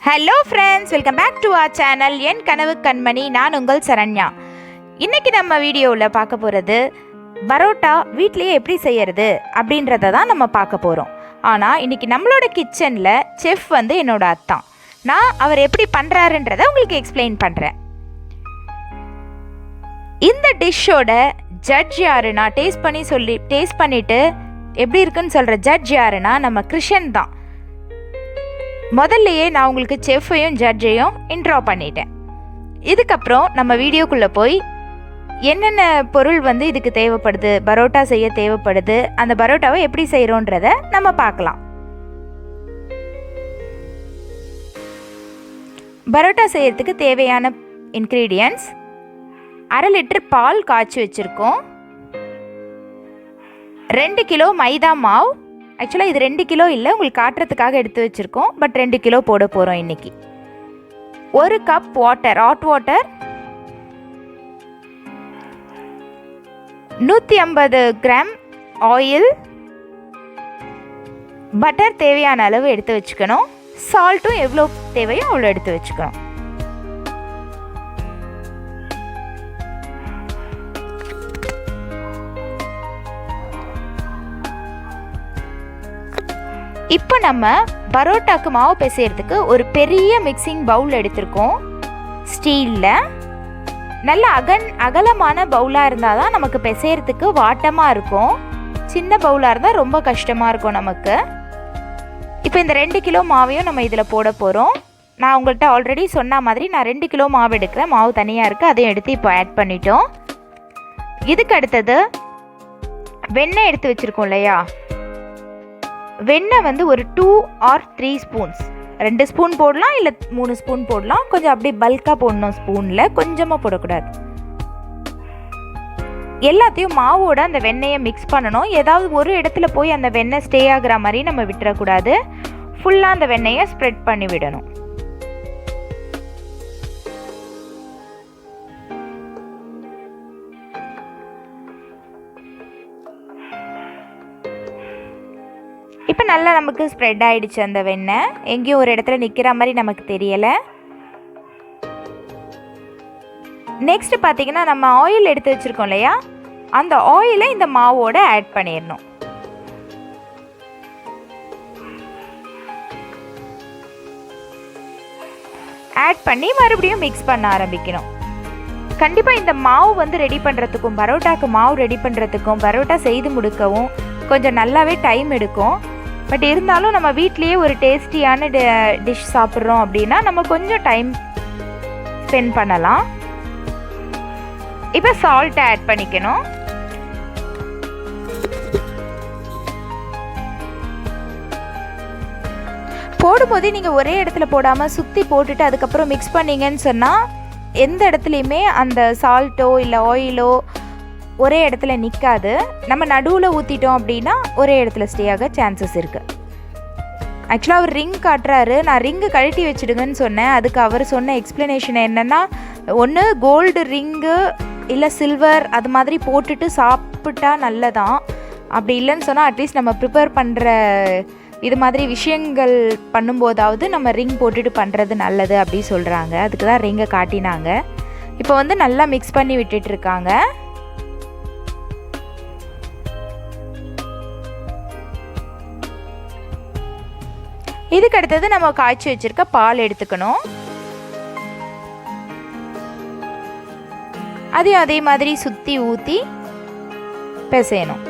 Hello friends, welcome back to our channel. என் கனவு கண்மணி, நான் உங்கள் சரண்யா. இன்றைக்கி நம்ம வீடியோவில் பார்க்க போகிறது பரோட்டா வீட்லேயே எப்படி செய்யறது அப்படின்றத தான் நம்ம பார்க்க போகிறோம். ஆனால் இன்றைக்கி நம்மளோட கிச்சனில் செஃப் வந்து என்னோட அத்தான். நான் அவர் எப்படி பண்ணுறாருன்றதை உங்களுக்கு எக்ஸ்பிளைன் பண்ணுறேன். இந்த டிஷ்ஷோட ஜட்ஜ் யாருன்னா, டேஸ்ட் பண்ணிவிட்டு எப்படி இருக்குன்னு சொல்கிற ஜட்ஜ் யாருன்னா நம்ம கிருஷன் தான். முதல்லையே நான் உங்களுக்கு செஃப்பையும் ஜட்ஜையும் இன்ட்ரோ பண்ணிட்டேன். இதுக்கப்புறம் நம்ம வீடியோக்குள்ளே போய் என்னென்ன பொருள் வந்து இதுக்கு தேவைப்படுது, பரோட்டா செய்ய தேவைப்படுது, அந்த பரோட்டாவை எப்படி செய்கிறோன்றத நம்ம பார்க்கலாம். பரோட்டா செய்யறதுக்கு தேவையான இன்க்ரீடியன்ட்ஸ்: 1/2 லிட்டர் பால் காய்ச்சி வச்சுருக்கோம், 2 கிலோ மைதா மாவு. ஆக்சுவலாக இது 2 கிலோ இல்லை, உங்களுக்கு காட்டுறதுக்காக எடுத்து வச்சுருக்கோம், பட் 2 கிலோ போட போகிறோம் இன்றைக்கி. 1 cup water, hot water, 150 gram oil, butter தேவையான அளவு எடுத்து வச்சுக்கணும், சால்ட்டும் எவ்வளோ தேவையோ அவ்வளோ எடுத்து வச்சுக்கணும். இப்போ நம்ம பரோட்டாக்கு மாவு பிசையறதுக்கு ஒரு பெரிய மிக்சிங் பவுல் எடுத்திருக்கோம் ஸ்டீலில். நல்ல அகலமான பவுலாக இருந்தால் தான் நமக்கு பிசையறதுக்கு வாட்டமாக இருக்கும். சின்ன பவுலாக இருந்தால் ரொம்ப கஷ்டமாக இருக்கும் நமக்கு. இப்போ இந்த 2 கிலோ மாவையும் நம்ம இதில் போட போகிறோம். நான் உங்கள்கிட்ட ஆல்ரெடி சொன்ன மாதிரி நான் 2 கிலோ மாவு எடுக்கிறேன். மாவு தனியாக இருக்குது, அதையும் எடுத்து இப்போ ஆட் பண்ணிட்டோம். இதுக்கு அடுத்தது வெண்ணெய் எடுத்து வச்சுருக்கோம் இல்லையா, வெண்ணெய் வந்து ஒரு 2 or 3 ஸ்பூன்ஸ், 2 ஸ்பூன் போடலாம் இல்லை 3 ஸ்பூன் போடலாம். கொஞ்சம் அப்படியே பல்காக போடணும், ஸ்பூனில் கொஞ்சமாக போடக்கூடாது. எல்லாத்தையும் மாவோட அந்த வெண்ணெயை மிக்ஸ் பண்ணணும். ஏதாவது ஒரு இடத்துல போய் அந்த வெண்ணெய் ஸ்டே ஆகிற மாதிரி நம்ம விட்டுறக்கூடாது. ஃபுல்லாக அந்த வெண்ணெயை ஸ்ப்ரெட் பண்ணி விடணும். இப்போ நல்லா நமக்கு ஸ்ப்ரெட் ஆகிடுச்சு அந்த வெண்ணெய். எங்கேயும் ஒரு இடத்துல நிற்கிற மாதிரி நமக்கு தெரியலை. நெக்ஸ்ட் பார்த்தீங்கன்னா நம்ம ஆயில் எடுத்து வச்சுருக்கோம் இல்லையா, அந்த ஆயிலை இந்த மாவோட ஆட் பண்ணிடணும். ஆட் பண்ணி மறுபடியும் மிக்ஸ் பண்ண ஆரம்பிக்கணும். கண்டிப்பாக இந்த மாவு வந்து ரெடி பண்ணுறதுக்கும், பரோட்டாக்கு மாவு ரெடி பண்ணுறதுக்கும், பரோட்டா செய்து முடிக்கவும் கொஞ்சம் நல்லாவே டைம் எடுக்கும். பட் இருந்தாலும் நம்ம வீட்லேயே ஒரு டேஸ்டியான டிஷ் சாப்பிட்றோம் அப்படின்னா நம்ம கொஞ்சம் டைம் ஸ்பெண்ட் பண்ணலாம். இப்போ சால்ட் ஆட் பண்ணிக்கணும். போடும்போதே நீங்கள் ஒரே இடத்துல போடாமல் சுற்றி போட்டுட்டு அதுக்கப்புறம் மிக்ஸ் பண்ணிங்கன்னு சொன்னால் எந்த இடத்துலையுமே அந்த சால்ட்டோ இல்லை ஆயிலோ ஒரே இடத்துல நிற்காது. நம்ம நடுவில் ஊற்றிட்டோம் அப்படின்னா ஒரே இடத்துல ஸ்டே ஆக சான்சஸ் இருக்குது. ஆக்சுவலாக அவர் ரிங் காட்டுறாரு. நான் ரிங்கு கழட்டி வச்சுடுங்கன்னு சொன்னேன். அதுக்கு அவர் சொன்ன எக்ஸ்ப்ளனேஷன் என்னென்னா, ஒன்று கோல்டு ரிங்கு இல்லை சில்வர் அது மாதிரி போட்டுட்டு சாப்பிட்டா நல்லதான். அப்படி இல்லைன்னு சொன்னால் அட்லீஸ்ட் நம்ம ப்ரிப்பேர் பண்ணுற இது மாதிரி விஷயங்கள் பண்ணும்போதாவது நம்ம ரிங் போட்டுட்டு பண்ணுறது நல்லது அப்படி சொல்கிறாங்க. அதுக்கு தான் ரிங்கை காட்டினாங்க. இப்போ வந்து நல்லா மிக்ஸ் பண்ணி விட்டுட்ருக்காங்க. இதுக்கு அடுத்தது நம்ம காய்ச்சி வச்சிருக்க பால் எடுத்துக்கணும். அதையும் அதே மாதிரி சுற்றி ஊற்றி பிசையணும்.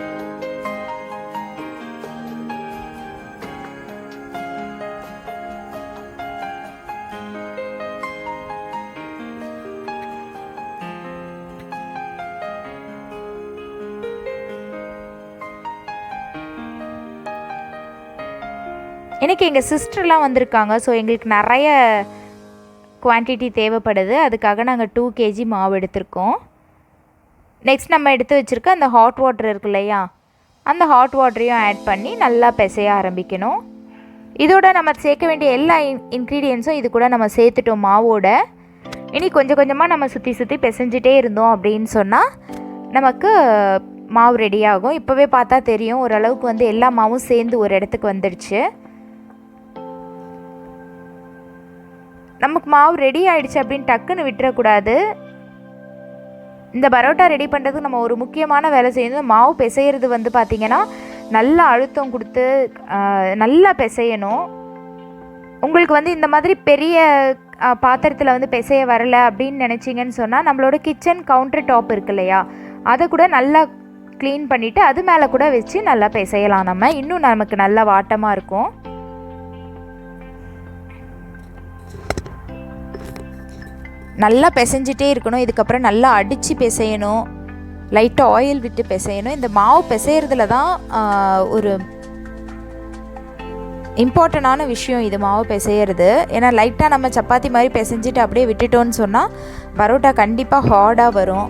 எனக்கு எங்கள் சிஸ்டர்லாம் வந்திருக்காங்க. ஸோ எங்களுக்கு நிறைய குவான்டிட்டி தேவைப்படுது. அதுக்காக நாங்கள் 2 kg மாவு எடுத்திருக்கோம். நெக்ஸ்ட் நம்ம எடுத்து வச்சுருக்க அந்த ஹாட் வாட்டர் இருக்கு இல்லையா, அந்த ஹாட் வாட்டரையும் ஆட் பண்ணி நல்லா பிசைய ஆரம்பிக்கணும். இதோட நம்ம சேர்க்க வேண்டிய எல்லா இன்க்ரீடியன்ஸும் இது கூட நம்ம சேர்த்துட்டோம் மாவோட. இனி கொஞ்சம் கொஞ்சமாக நம்ம சுற்றி சுற்றி பிசைஞ்சிட்டே இருந்தோம் அப்படின்னு சொன்னால் நமக்கு மாவு ரெடி ஆகும். இப்போவே பார்த்தா தெரியும், ஓரளவுக்கு வந்து எல்லா மாவும் சேர்ந்து ஒரு இடத்துக்கு வந்துடுச்சு. நமக்கு மாவு ரெடி ஆகிடுச்சு அப்படின்னு டக்குன்னு விட்டுறக்கூடாது. இந்த பரோட்டா ரெடி பண்ணுறதுக்கு நம்ம ஒரு முக்கியமான வேலை செய்யணும். மாவு பிசைகிறது வந்து பார்த்திங்கன்னா நல்லா அழுத்தம் கொடுத்து நல்லா பிசையணும். உங்களுக்கு வந்து இந்த மாதிரி பெரிய பாத்திரத்தில் வந்து பிசைய வரலை அப்படின்னு நினச்சிங்கன்னு சொன்னால் நம்மளோட கிச்சன் கவுண்டர் டாப் இருக்கு இல்லையா, அதை கூட நல்லா க்ளீன் பண்ணிவிட்டு அது மேலே கூட வச்சு நல்லா பிசையலாம். நம்ம இன்னும் நமக்கு நல்லா வாட்டமாக இருக்கும். நல்லா பிசைஞ்சிட்டே இருக்கணும். இதுக்கப்புறம் நல்லா அடித்து பிசையணும், லைட்டாக ஆயில் விட்டு பிசையணும். இந்த மாவு பிசைகிறதுல தான் ஒரு இம்பார்ட்டண்டான விஷயம் இது, மாவு பிசையிறது. ஏன்னா லைட்டாக நம்ம சப்பாத்தி மாதிரி பிசைஞ்சிட்டு அப்படியே விட்டுட்டோன்னு சொன்னால் பரோட்டா கண்டிப்பாக ஹார்டாக வரும்.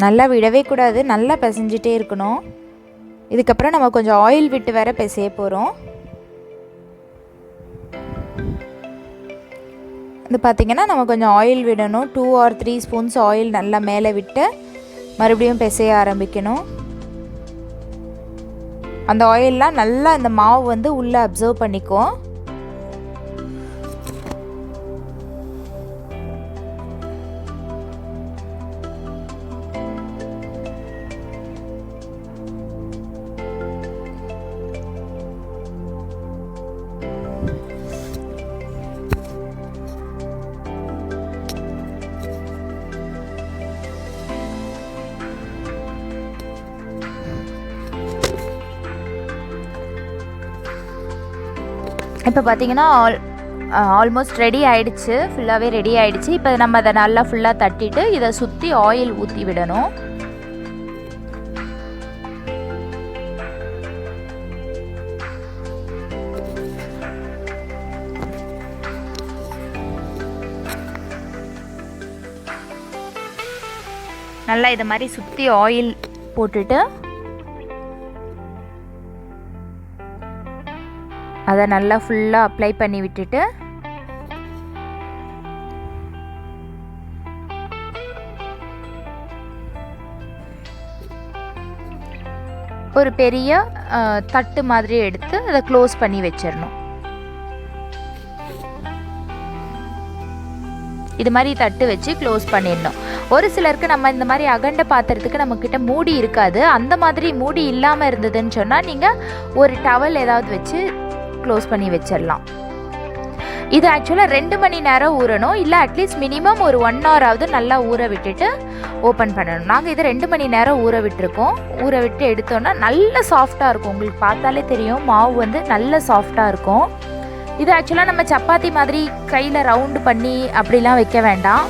நல்லா விடவே கூடாது, நல்லா பிசைஞ்சிட்டே இருக்கணும். இதுக்கப்புறம் நம்ம கொஞ்சம் ஆயில் விட்டு வேற பிசைய போகிறோம். இது பார்த்திங்கன்னா நம்ம கொஞ்சம் ஆயில் விடணும். 2 or 3 ஸ்பூன்ஸ் ஆயில் நல்லா மேலே விட்டு மறுபடியும் பிசைய ஆரம்பிக்கணும். அந்த ஆயிலெலாம் நல்லா இந்த மாவு வந்து உள்ளே அப்சர்வ் பண்ணிக்கும். இப்போ பார்த்தீங்கன்னா ஆல்மோஸ்ட் ரெடி ஆகிடுச்சு, ஃபுல்லாகவே ரெடி ஆகிடுச்சு. இப்போ நம்ம அதை நல்லா ஃபுல்லாக தட்டிட்டு இதை சுற்றி ஆயில் ஊற்றி விடணும். நல்லா இதை மாதிரி சுற்றி ஆயில் போட்டுட்டு அதை நல்லா ஃபுல்லாக அப்ளை பண்ணி விட்டுட்டு ஒரு பெரிய தட்டு மாதிரி எடுத்து அதை க்ளோஸ் பண்ணி வச்சிடணும். இது மாதிரி தட்டு வச்சு க்ளோஸ் பண்ணிடணும். ஒரு சிலருக்கு நம்ம இந்த மாதிரி அகண்ட பாத்திரத்துக்கு நம்மக்கிட்ட மூடி இருக்காது. அந்த மாதிரி மூடி இல்லாமல் இருந்ததுன்னு சொன்னால் நீங்கள் ஒரு டவல் ஏதாவது வச்சு க்ளோஸ் பண்ணி வச்சிடலாம். இது ஆக்சுவலாக 2 மணி நேரம் ஊறணும், இல்லை அட்லீஸ்ட் மினிமம் ஒரு 1 ஹவராவது நல்லா ஊற விட்டுட்டு ஓப்பன் பண்ணணும். நாங்கள் இது 2 மணி நேரம் ஊற விட்டுருக்கோம். ஊற விட்டு எடுத்தோன்னா நல்ல சாஃப்டாக இருக்கும். உங்களுக்கு பார்த்தாலே தெரியும் மாவு வந்து நல்ல சாஃப்டாக இருக்கும். இது ஆக்சுவலாக நம்ம சப்பாத்தி மாதிரி கையில் ரவுண்டு பண்ணி அப்படிலாம் வைக்க வேண்டாம்.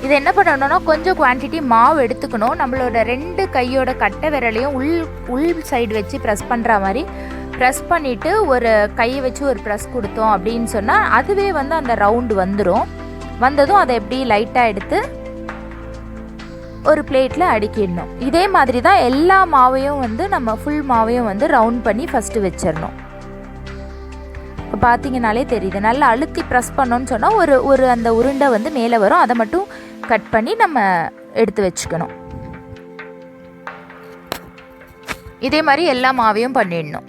இது என்ன பண்ணணும்னா கொஞ்சம் குவான்டிட்டி மாவு எடுத்துக்கணும். நம்மளோட 2 கையோட கட்டை விரலையும் உள் சைடு வச்சு ப்ரெஸ் பண்ணுற மாதிரி ப்ரெஸ் பண்ணிவிட்டு ஒரு கையை வச்சு ஒரு ப்ரெஸ் கொடுத்தோம் அப்படின்னு சொன்னால் அதுவே வந்து அந்த ரவுண்டு வந்ததும் அதை எப்படி லைட்டாக எடுத்து ஒரு பிளேட்டில் அடுக்கிடணும். இதே மாதிரி தான் எல்லா மாவையும் வந்து நம்ம ஃபுல் மாவையும் வந்து ரவுண்ட் பண்ணி ஃபஸ்ட்டு வச்சிடணும். இப்போ பார்த்தீங்கனாலே தெரியுது, நல்லா அழுத்தி ப்ரெஸ் பண்ணோன்னு சொன்னால் ஒரு அந்த உருண்டை வந்து மேலே வரும். அதை மட்டும் கட் பண்ணி நம்ம எடுத்து வச்சுக்கணும். இதே மாதிரி எல்லா மாவையும் பண்ணிடணும்.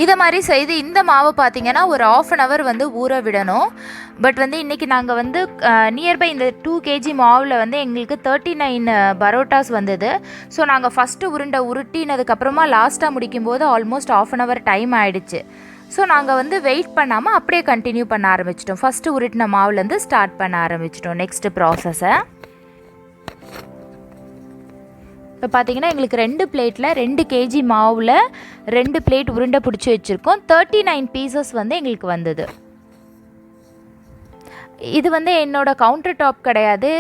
இதை மாதிரி செய்து இந்த மாவை பார்த்தீங்கன்னா ஒரு 1/2 hour வந்து ஊற விடணும். பட் வந்து இன்றைக்கி நாங்கள் வந்து நியர்பை இந்த 2 kg மாவில் வந்து எங்களுக்கு 39 பரோட்டாஸ் வந்தது. ஸோ நாங்கள் ஃபஸ்ட்டு உருண்டை உருட்டினதுக்கப்புறமா லாஸ்ட்டாக முடிக்கும்போது ஆல்மோஸ்ட் 1/2 hour டைம் ஆகிடுச்சு. ஸோ நாங்கள் வந்து வெயிட் பண்ணாமல் அப்படியே கண்டினியூ பண்ண ஆரம்பிச்சிட்டோம். ஃபஸ்ட்டு உருட்டின மாவுலேருந்து ஸ்டார்ட் பண்ண ஆரம்பிச்சிட்டோம் நெக்ஸ்ட்டு ப்ராசஸை. இப்போ பார்த்தீங்கன்னா எங்களுக்கு 2 பிளேட்டில் 2 kg மாவில் 2 பிளேட் உருண்டை பிடிச்சி வச்சுருக்கோம். 39 பீசஸ் வந்து எங்களுக்கு வந்தது. இது வந்து என்னோடய கவுண்டர் டாப் கிடையாது,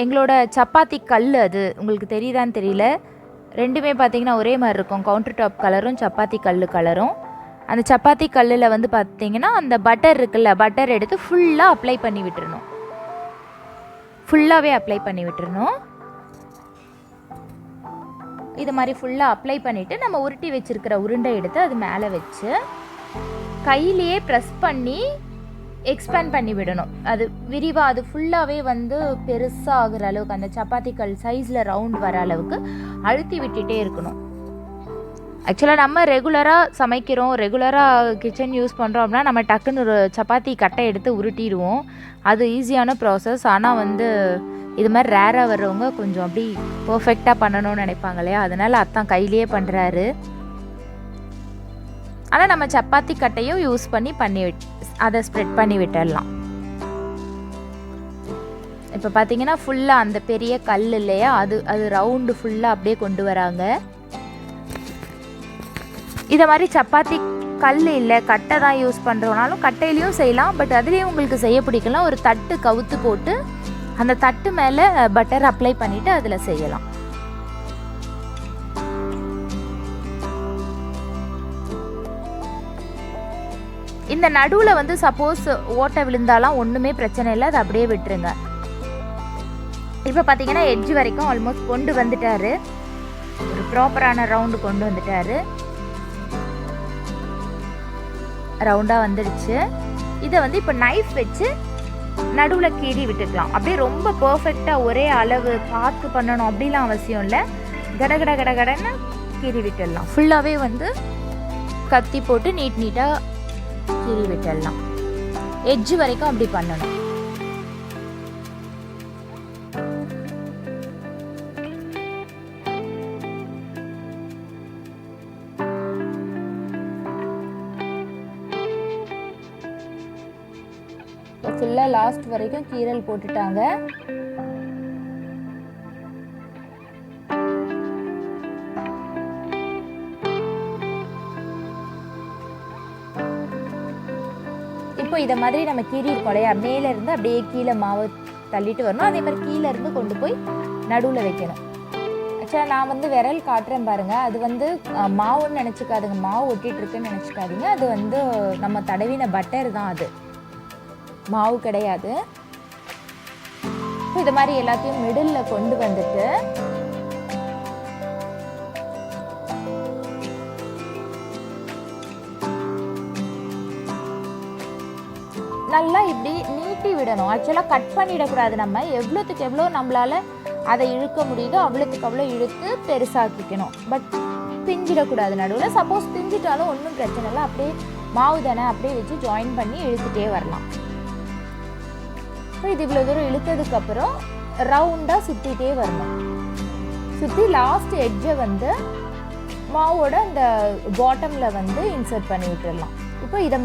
எங்களோட சப்பாத்தி கல். அது உங்களுக்கு தெரியுதான்னு தெரியல, ரெண்டுமே பார்த்திங்கன்னா ஒரே மாதிரி இருக்கும், கவுண்டர் டாப் கலரும் சப்பாத்தி கல் கலரும். அந்த சப்பாத்தி கல்லில் வந்து பார்த்திங்கன்னா அந்த பட்டர் இருக்குல்ல, பட்டர் எடுத்து ஃபுல்லாக அப்ளை பண்ணி விட்டுறணும். ஃபுல்லாகவே அப்ளை பண்ணி விட்டுறணும். இது மாதிரி ஃபுல்லாக அப்ளை பண்ணிவிட்டு நம்ம உருட்டி வச்சுருக்கிற உருண்டை எடுத்து அது மேலே வச்சு கையிலேயே ப்ரெஸ் பண்ணி எக்ஸ்பேண்ட் பண்ணி விடணும். அது விரிவாக அது ஃபுல்லாகவே வந்து பெருசாக ஆகிற அளவுக்கு, அந்த சப்பாத்தி கல் சைஸில் ரவுண்ட் வர அளவுக்கு அழுத்தி விட்டுட்டே இருக்கணும். ஆக்சுவலாக நம்ம ரெகுலராக சமைக்கிறோம், ரெகுலராக கிச்சன் யூஸ் பண்ணுறோம் அப்படின்னா நம்ம டக்குன்னு ஒரு சப்பாத்தி கட்டை எடுத்து உருட்டிடுவோம். அது ஈஸியான ப்ராசஸ். ஆனால் வந்து இது மாதிரி ரேராக வர்றவங்க கொஞ்சம் அப்படி பர்ஃபெக்டாக பண்ணணும்னு நினைப்பாங்க இல்லையா, அதனால் அத்தான் கையிலேயே பண்ணுறாரு. ஆனால் நம்ம சப்பாத்தி கட்டையும் யூஸ் பண்ணி அதை ஸ்ப்ரெட் பண்ணி விட்டுடலாம். இப்போ பார்த்தீங்கன்னா ஃபுல்லாக அந்த பெரிய கல் இல்லையா, அது ரவுண்டு ஃபுல்லாக அப்படியே கொண்டு வராங்க. இதை மாதிரி சப்பாத்தி கல் இல்லை கட்டை தான் யூஸ் பண்ணுறோனாலும் கட்டையிலையும் செய்யலாம். பட் அதுலேயும் உங்களுக்கு செய்ய பிடிக்கலாம், ஒரு தட்டு கவுத்து போட்டு அந்த தட்டு மேலே பட்டர் அப்ளை பண்ணிவிட்டு அதில் செய்யலாம். இந்த நடுவில் வந்து சப்போஸ் ஓட்டை விழுந்தாலாம் ஒன்றுமே பிரச்சனை இல்லை, அது அப்படியே விட்டுருங்க. இப்போ பார்த்தீங்கன்னா எட்ஜ் வரைக்கும் ஆல்மோஸ்ட் கொண்டு வந்துட்டாரு, ஒரு ப்ராப்பரான ரவுண்டு கொண்டு வந்துட்டாரு. ரவுண்டாக வந்துடுச்சு. இதை வந்து இப்போ நைஃப் வச்சு நடுவில் கீறி விட்டுக்கலாம். அப்படியே ரொம்ப பர்ஃபெக்டாக ஒரே அளவு பார்த்து பண்ணணும் அப்படிலாம் அவசியம் இல்லை. கடன்னு கீறி விட்டுடலாம். ஃபுல்லாகவே வந்து கத்தி போட்டு நீட்டாக கீறி விட்டுடலாம். எட்ஜ் வரைக்கும் அப்படி பண்ணணும். ஃபுல்லாக லாஸ்ட் வரைக்கும் கீரல் போட்டுட்டாங்க. இப்போ இதை மாதிரி நம்ம கீறி இருக்கோம் இல்லையா, மேலே இருந்து அப்படியே கீழே மாவு தள்ளிட்டு வரணும். அதே மாதிரி கீழே இருந்து கொண்டு போய் நடுவில் வைக்கணும். ஆக்சுவலாக நான் வந்து விரல் காட்டுறேன் பாருங்கள், அது வந்து மாவுன்னு நினச்சிக்காதுங்க, மாவு ஒட்டிகிட்டு இருக்குன்னு நினச்சிக்காதீங்க. அது வந்து நம்ம தடவின பட்டர் தான், அது மாவு கிடையாது. இது மாதிரி எல்லாத்தையும் மிடில்ல கொண்டு வந்துட்டு நல்லா இப்படி நீட்டி விடணும். ஆக்சுவலாக கட் பண்ணிடக்கூடாது. நம்ம எவ்வளோத்துக்கு எவ்வளோ நம்மளால அதை இழுக்க முடியுதோ அவ்வளோத்துக்கு அவ்வளோ இழுத்து பெருசாக்கிக்கணும். பட் பிஞ்சிடக்கூடாது நடுவில். சப்போஸ் பிஞ்சிட்டாலும் ஒன்றும் பிரச்சனை இல்லை, அப்படியே மாவு தானே அப்படியே வச்சு ஜாயின் பண்ணி இழுத்துட்டே வரலாம். இது இவ்வளோ தூரம் இழுத்ததுக்கப்புறம் ரவுண்டாக சுற்றிட்டே வரணும். சுற்றி லாஸ்ட் எட்ஜை வந்து மாவோட அந்த பாட்டமில் வந்து இன்சர்ட் பண்ணி விட்டுடலாம். இப்போ இது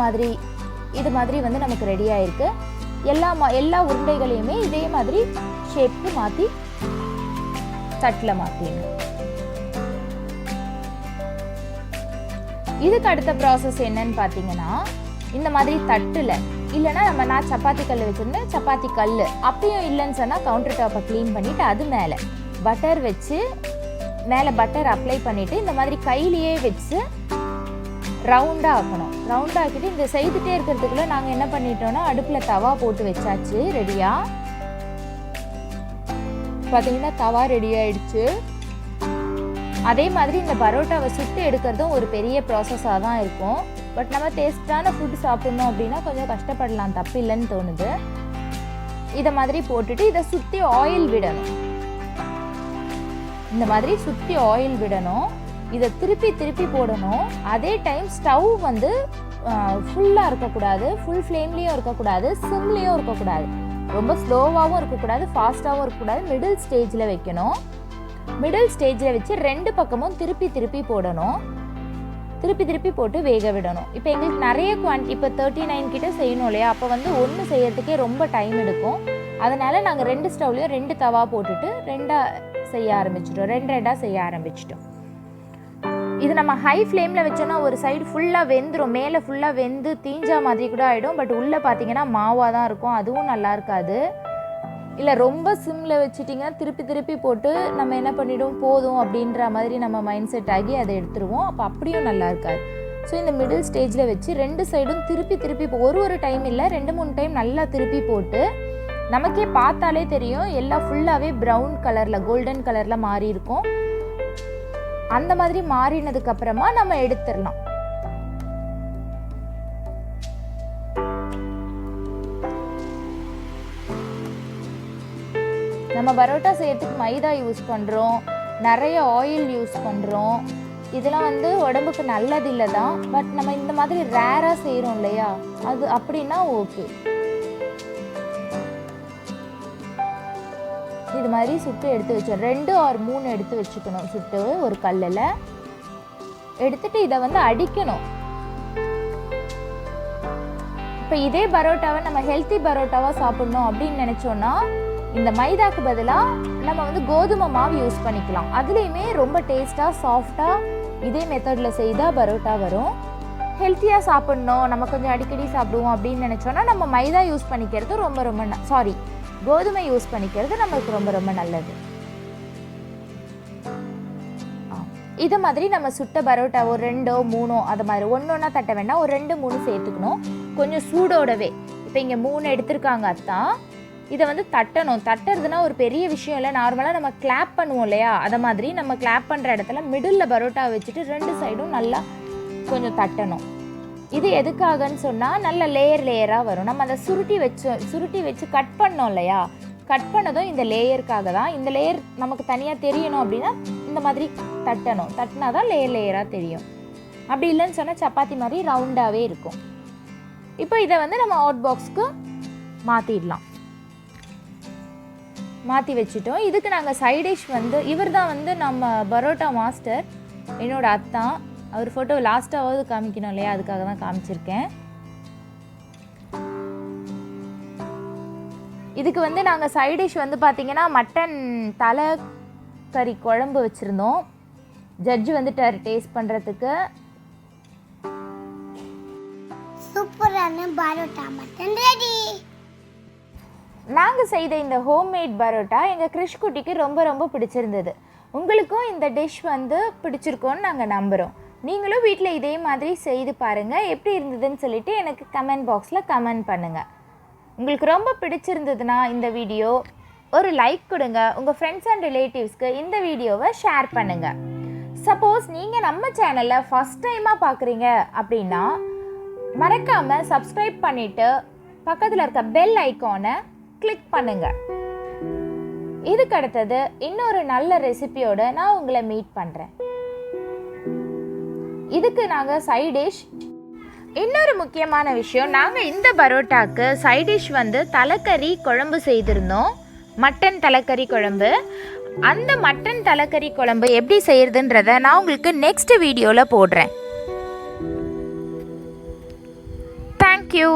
மாதிரி வந்து நமக்கு ரெடி ஆயிருக்கு. எல்லா உருண்டைகளையுமே இதே மாதிரி ஷேப்க்கு மாற்றி தட்டில் மாற்றிங்க. இதுக்கு அடுத்த ப்ராசஸ் என்னன்னு பார்த்தீங்கன்னா, இந்த மாதிரி தட்டில் இல்லைன்னா நான் சப்பாத்தி கல் வச்சுருந்தேன், சப்பாத்தி கல் அப்பயும் இல்லைன்னு சொன்னால் கவுண்டர் டாப்பை க்ளீன் பண்ணிவிட்டு அது மேலே பட்டர் வச்சு மேலே பட்டர் அப்ளை பண்ணிவிட்டு இந்த மாதிரி கையிலேயே வச்சு ரவுண்டாக ஆக்கணும். ரவுண்டாக ஆக்கிட்டு இந்த செய்துட்டே இருக்கிறதுக்குள்ளே நாங்கள் என்ன பண்ணிட்டோன்னா அடுப்பில் தவா போட்டு வச்சாச்சு ரெடியாக. பார்த்தீங்கன்னா தவா ரெடி ஆயிடுச்சு. அதே மாதிரி இந்த பரோட்டாவை சுட்டு எடுக்கிறதும் ஒரு பெரிய ப்ராசஸாக தான் இருக்கும். பட் நம்ம டேஸ்டான ஃபுட் சாப்பிட்ணும் அப்படின்னா கொஞ்சம் கஷ்டப்படலாம், தப்பு இல்லைன்னு தோணுது. இதை மாதிரி போட்டுட்டு இதை சுற்றி ஆயில் விடணும். இந்த மாதிரி சுற்றி ஆயில் விடணும். இதை திருப்பி போடணும். அதே டைம் ஸ்டவ் வந்து ஃபுல்லாக இருக்கக்கூடாது, ஃபுல் ஃப்ளேம்லேயும் இருக்கக்கூடாது, சிம்லேயும் இருக்கக்கூடாது, ரொம்ப ஸ்லோவாகவும் இருக்கக்கூடாது, ஃபாஸ்ட்டாகவும் இருக்கக்கூடாது. மிடில் ஸ்டேஜில் வைக்கணும். மிடில் ஸ்டேஜில் வச்சு ரெண்டு பக்கமும் திருப்பி போடணும். திருப்பி போட்டு வேக விடணும். இப்போ எங்களுக்கு நிறைய இப்போ 39 கிட்ட செய்யணும் இல்லையா, அப்போ வந்து ஒன்று செய்யறதுக்கே ரொம்ப டைம் எடுக்கும். அதனால் நாங்கள் 2 ஸ்டவ்லையும் 2 தவா போட்டுட்டு ரெண்டாக செய்ய ஆரம்பிச்சிட்டோம், ரெண்டாக செய்ய ஆரம்பிச்சிட்டோம். இது நம்ம ஹை ஃப்ளேமில் வச்சோன்னா ஒரு சைடு ஃபுல்லாக வெந்துடும், மேலே ஃபுல்லாக வெந்து தீஞ்சா மாதிரி கூட ஆகிடும். பட் உள்ளே பார்த்தீங்கன்னா மாவாக தான் இருக்கும், அதுவும் நல்லா இருக்காது. இல்லை ரொம்ப சிம்மில் வச்சுட்டிங்கன்னா திருப்பி போட்டு நம்ம என்ன பண்ணிவிடும், போதும் அப்படின்ற மாதிரி நம்ம மைண்ட் செட் ஆகி அதை எடுத்துருவோம். அப்போ அப்படியும் நல்லா இருக்காது. ஸோ இந்த மிடில் ஸ்டேஜில் வச்சு 2 சைடும் திருப்பி ஒரு டைம் இல்லை 2-3 டைம் நல்லா திருப்பி போட்டு நமக்கே பார்த்தாலே தெரியும் எல்லாம் ஃபுல்லாகவே ப்ரௌன் கலரில் கோல்டன் கலரில் மாறி இருக்கும். அந்த மாதிரி மாறினதுக்கப்புறமா நம்ம எடுத்துடலாம். நம்ம பரோட்டா செய்யறதுக்கு மைதா யூஸ் பண்ணுறோம், நிறைய ஆயில் யூஸ் பண்ணுறோம். இதெல்லாம் வந்து உடம்புக்கு நல்லதில்லை தான். பட் நம்ம இந்த மாதிரி ரேராக செய்கிறோம் இல்லையா, அது அப்படின்னா ஓகே. இது மாதிரி சுட்டு எடுத்து வச்சோம். 2 or 3 எடுத்து வச்சுக்கணும். சுட்டு ஒரு கல்லில் எடுத்துட்டு இதை வந்து அடிக்கணும். இப்போ இதே பரோட்டாவை நம்ம ஹெல்த்தி பரோட்டாவாக சாப்பிட்ணும் அப்படின்னு நினச்சோன்னா இந்த மைதாக்கு பதிலாக நம்ம வந்து கோதுமை மாவு யூஸ் பண்ணிக்கலாம். அதுலேயுமே ரொம்ப டேஸ்ட்டாக சாஃப்டாக இதே மெத்தடில் செய்தால் பரோட்டா வரும். ஹெல்த்தியாக சாப்பிட்ணும், நம்ம கொஞ்சம் அடிக்கடி சாப்பிடுவோம் அப்படின்னு நினச்சோன்னா நம்ம மைதா யூஸ் பண்ணிக்கிறது ரொம்ப கோதுமை யூஸ் பண்ணிக்கிறது நமக்கு ரொம்ப நல்லது. இது மாதிரி நம்ம சுட்ட பரோட்டா ஒரு 2-3 அது மாதிரி ஒன்றா தட்ட வேண்டாம், ஒரு 2-3 சேர்த்துக்கணும் கொஞ்சம் சூடோடவே. இப்போ இங்கே 3 எடுத்திருக்காங்க அத்தான். இதை வந்து தட்டணும். தட்டுறதுனா ஒரு பெரிய விஷயம் இல்லை. நார்மலாக நம்ம கிளாப் பண்ணுவோம் இல்லையா, அதை மாதிரி நம்ம கிளாப் பண்ணுற இடத்துல மிடில் பரோட்டா வச்சுட்டு 2 சைடும் நல்லா கொஞ்சம் தட்டணும். இது எதுக்காகன்னு சொன்னால் நல்ல லேயராக வரும். நம்ம அதை சுருட்டி வச்சு கட் பண்ணோம் இல்லையா, கட் பண்ணதும் இந்த லேயருக்காக தான். இந்த லேயர் நமக்கு தனியாக தெரியணும் அப்படின்னா இந்த மாதிரி தட்டணும். தட்டினா தான் லேயராக தெரியும். அப்படி இல்லைன்னு சொன்னால் சப்பாத்தி மாதிரி ரவுண்டாகவே இருக்கும். இப்போ இதை வந்து நம்ம ஹாட் பாக்ஸ்க்கு மாற்றிடலாம். மாற்றி வச்சுட்டோம். இதுக்கு நாங்கள் சைட் டிஷ் வந்து இவர் தான் வந்து நம்ம பரோட்டா மாஸ்டர், என்னோட அத்தான். அவர் ஃபோட்டோ லாஸ்ட்டாவது காமிக்கணும் இல்லையா, அதுக்காக தான் காமிச்சிருக்கேன். இதுக்கு வந்து நாங்கள் சைட் டிஷ் வந்து பார்த்திங்கன்னா மட்டன் தலைக்கறி குழம்பு வச்சுருந்தோம். ஜட்ஜு வந்துட்டார் டேஸ்ட் பண்ணுறதுக்கு. சூப்பரான பரோட்டா மட்டன் ரெடி. நாங்கள் செய்த இந்த ஹோம்மேட் பரோட்டா எங்கள் கிறிஷ் குட்டிக்கு ரொம்ப பிடிச்சிருந்தது. உங்களுக்கும் இந்த டிஷ் வந்து பிடிச்சிருக்கோன்னு நாங்கள் நம்புகிறோம். நீங்களும் வீட்டில் இதே மாதிரி செய்து பாருங்கள். எப்படி இருந்ததுன்னு சொல்லிவிட்டு எனக்கு கமெண்ட் பாக்ஸில் கமெண்ட் பண்ணுங்கள். உங்களுக்கு ரொம்ப பிடிச்சிருந்ததுன்னா இந்த வீடியோ ஒரு லைக் கொடுங்க. உங்கள் ஃப்ரெண்ட்ஸ் அண்ட் ரிலேட்டிவ்ஸ்க்கு இந்த வீடியோவை ஷேர் பண்ணுங்கள். சப்போஸ் நீங்கள் நம்ம சேனலில் ஃபஸ்ட் டைமாக பார்க்குறீங்க அப்படின்னா மறக்காமல் சப்ஸ்கிரைப் பண்ணிவிட்டு பக்கத்தில் இருக்க பெல் ஐக்கானை கிளிக் பண்ணுங்கள். இதுக்கு அடுத்தது இன்னொரு நல்ல ரெசிபியோட நான் உங்களை மீட் பண்ணுறேன். இதுக்கு நாங்கள் சைட் டிஷ், இன்னொரு முக்கியமான விஷயம், நாங்கள் இந்த பரோட்டாக்கு சைட் டிஷ் வந்து தலைக்கறி குழம்பு செய்திருந்தோம். மட்டன் தலைக்கறி குழம்பு. அந்த மட்டன் தலைக்கறி குழம்பு எப்படி செய்யறதுன்றதை நான் உங்களுக்கு நெக்ஸ்ட் வீடியோவில் போடுறேன். தேங்க்யூ.